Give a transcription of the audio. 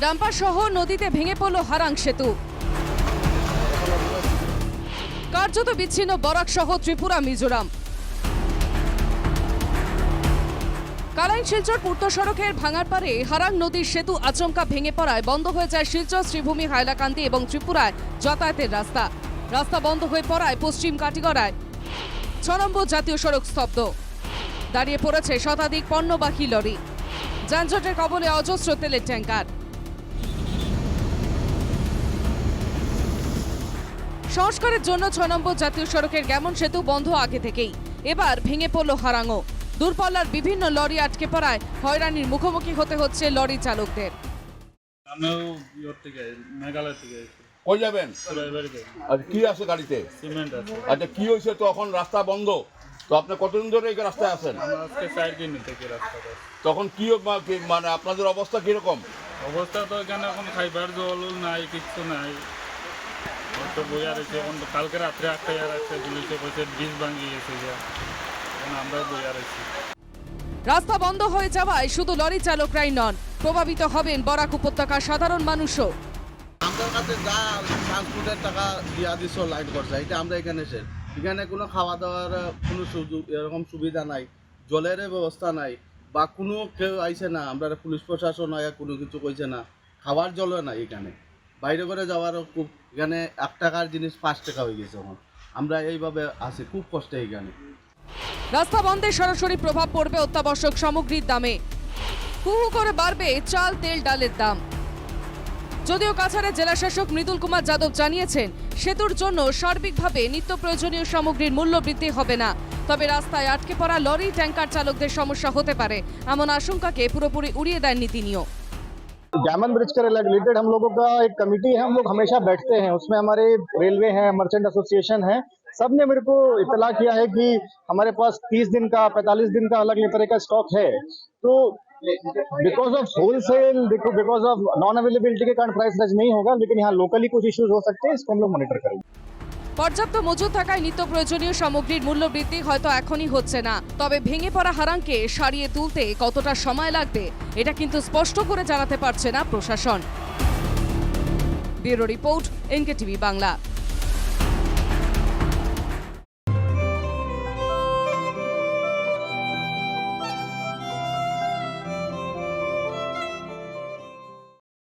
Dumper সহ নদীতে ভেঙে পড়ল হারাং সেতু। কার্যত বিচ্ছিন্ন বরাক সহ ত্রিপুরা মিজোরাম। কালাইন শিলচর পূর্ত সড়কের ভাঙার পারে হারাং নদীর সেতু আচমকা ভেঙে পড়ায় বন্ধ হয়ে যায় শিলচর, শ্রীভূমি, হাইলাকান্দি এবং ত্রিপুরায় যাতায়াতের রাস্তা। রাস্তা বন্ধ হয়ে পড়ায় পশ্চিম কাটিগড়ায় 6 নম্বর জাতীয় সড়ক স্তব্ধ। দাঁড়িয়ে পড়েছে শতাধিক পণ্যবাহী লরি। যানজটের কবলে অজস্র তেলের ট্যাঙ্কার। সংস্কারের জন্য 6 নম্বর জাতীয় সড়কের গ্যামন সেতু বন্ধ আগে থেকেই। এবার ভেঙে পড়ল হারাংও। দূরপাল্লার বিভিন্ন লরি আটকে পড়ায় হয়রানির মুখোমুখি হতে হচ্ছে লরি চালকদের। কই যাবেন? আচ্ছা, কি আছে গাড়িতে? সিমেন্ট আছে। আচ্ছা, কি হয়েছে? তো এখন রাস্তা বন্ধ, তো আপনি কতদিন ধরে এই রাস্তায় আছেন? আমরা আজকে 4 দিন থেকে রাস্তাটা। তখন কি মানে আপনাদের অবস্থা কিরকম? অবস্থা তো এখানে এখন খাইবার জল নাই, কিচ্ছু নাই। তো বইয়া রয়েছে এখন। কালকে রাত্রে 8টায় রাখছে, পুলিশে কইছে ব্রিজ ভাঙিয়ে গেছে। এখন আমরা বইয়া রয়েছি। রাস্তা বন্ধ হয়ে যাওয়ায় শুধু লরি চালকরাই নন, প্রভাবিত হবেন বরাক উপত্যকার সাধারণ মানুষও। আমাদের কাছে যা ট্রান্সপোর্টের টাকা দিয়া দিছ লাইন করছে, এটা আমরা এখানে কোনো খাওয়া দাওয়ার কোনো সুযোগ এরকম সুবিধা নাই, জলের ব্যবস্থা নাই, বা কোনো কেউ আইছে না, আমরা পুলিশ প্রশাসন হয় কোনো কিছু কইছে না, খাওয়ার জলও নাই। এখানে বাইরে করে যাওয়ারও খুব, এখানে 1 টাকার জিনিস 5 টাকা হয়ে গেছে। এখন আমরা এইভাবে আছি খুব কষ্টে। এখানে রাস্তা বন্ধে সরাসরি প্রভাব পড়বে অত্যাবশ্যক সামগ্রীর দামে। হু হু করে বাড়বে চাল, তেল, ডালের দাম। যদিও কাছাড়ের জেলাশাসক মৃদুল কুমার যাদব জানিয়েছেন, সেতুর জন্য সার্বিকভাবে নিত্য প্রয়োজনীয় সামগ্রীর মূল্য বৃদ্ধি হবে না। তবে রাস্তায় আটকে পড়া লরি, ট্যাঙ্কার চালকদের সমস্যা হতে পারে, এমন আশঙ্কাকে পুরোপুরি উড়িয়ে দেননি তিনিও। गैमन ब्रिज के रिलेटेड हम लोगों का एक कमेटी है, हम लोग हमेशा बैठते हैं, उसमें हमारे रेलवे हैं, मर्चेंट एसोसिएशन है, सब ने मेरे को इत्तला किया है कि हमारे पास 30 दिन का 45 दिन का अलग तरह का स्टॉक है। तो because of wholesale, because of non availability के कारण प्राइस राइज नहीं होगा, लेकिन यहाँ लोकली कुछ इश्यूज हो सकते हैं, इसको हम लोग मॉनिटर करेंगे। পর্যাপ্ত মজুদ থাকায় নিত্য প্রয়োজনীয় সামগ্রীর মূল্য বৃদ্ধি হয়তো এখনই হচ্ছে না, তবে ভেঙে পড়া হারাংকে সারিয়ে তুলতে কতটা সময় লাগবে এটা কিন্তু স্পষ্ট করে জানাতে পারছে না প্রশাসন। Bureau report, NKTV Bangla.